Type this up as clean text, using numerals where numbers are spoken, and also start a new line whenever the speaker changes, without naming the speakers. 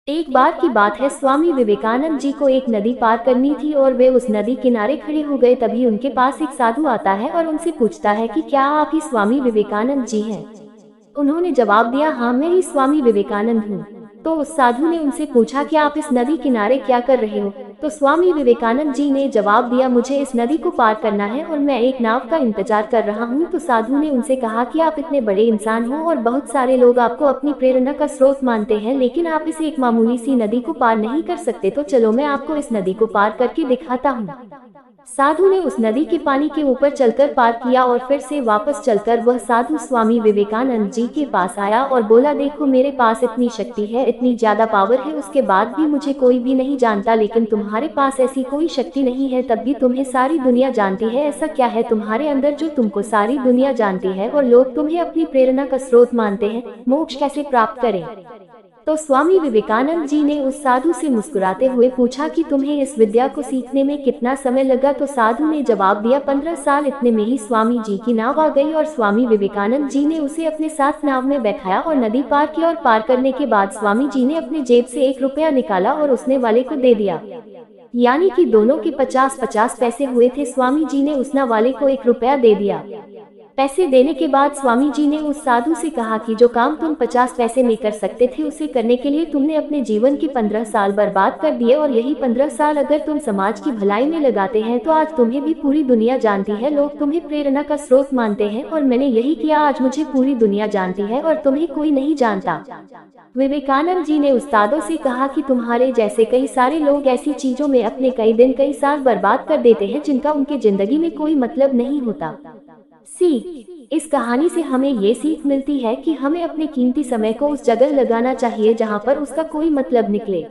एक बार की बात है, स्वामी विवेकानंद जी को एक नदी पार करनी थी और वे उस नदी किनारे खड़े हो गए। तभी उनके पास एक साधु आता है और उनसे पूछता है कि क्या आप ही स्वामी विवेकानंद जी हैं? उन्होंने जवाब दिया, हाँ मैं ही स्वामी विवेकानंद हूँ। तो उस साधु ने उनसे पूछा कि आप इस नदी किनारे क्या कर रहे हो? तो स्वामी विवेकानंद जी ने जवाब दिया, मुझे इस नदी को पार करना है और मैं एक नाव का इंतजार कर रहा हूँ। तो साधु ने उनसे कहा कि आप इतने बड़े इंसान हो और बहुत सारे लोग आपको अपनी प्रेरणा का स्रोत मानते हैं, लेकिन आप इस एक मामूली सी नदी को पार नहीं कर सकते। तो चलो मैं आपको इस नदी को पार करके दिखाता हूँ। साधु ने उस नदी के पानी के ऊपर चलकर पार किया और फिर से वापस चलकर वह साधु स्वामी विवेकानंद जी के पास आया और बोला, देखो मेरे पास इतनी शक्ति है, इतनी ज्यादा पावर है, उसके बाद भी मुझे कोई भी नहीं जानता, लेकिन तुम्हारे पास ऐसी कोई शक्ति नहीं है, तब भी तुम्हें सारी दुनिया जानती है। ऐसा क्या है तुम्हारे अंदर जो तुमको सारी दुनिया जानती है और लोग तुम्हें अपनी प्रेरणा का स्रोत मानते हैं? मोक्ष कैसे प्राप्त करें? तो स्वामी विवेकानंद जी ने उस साधु से मुस्कुराते हुए पूछा कि तुम्हें इस विद्या को सीखने में कितना समय लगा? तो साधु ने जवाब दिया, 15 साल। इतने में ही स्वामी जी की नाव आ गई और स्वामी विवेकानंद जी ने उसे अपने साथ नाव में बैठाया और नदी पार की। और पार करने के बाद स्वामी जी ने अपने जेब से 1 रुपया निकाला और उसने वाले को दे दिया, यानी कि दोनों के 50-50 पैसे हुए थे। स्वामी जी ने उसना वाले को 1 रुपया दे दिया। पैसे देने के बाद स्वामी जी ने उस साधु से कहा कि जो काम तुम 50 पैसे में कर सकते थे, उसे करने के लिए तुमने अपने जीवन के 15 साल बर्बाद कर दिए, और यही 15 साल अगर तुम समाज की भलाई में लगाते हैं तो आज तुम्हें भी पूरी दुनिया जानती है, लोग तुम्हें प्रेरणा का स्रोत मानते हैं, और मैंने यही किया, आज मुझे पूरी दुनिया जानती है और तुम्हें कोई नहीं जानता। विवेकानंद जी ने उस्तादों से कहा कि तुम्हारे जैसे कई सारे लोग ऐसी चीजों में अपने कई दिन कई साल बर्बाद कर देते हैं जिनका उनके जिंदगी में कोई मतलब नहीं होता। सीख, इस कहानी से हमें ये सीख मिलती है कि हमें अपने कीमती समय को उस जगह लगाना चाहिए जहाँ पर उसका कोई मतलब निकले।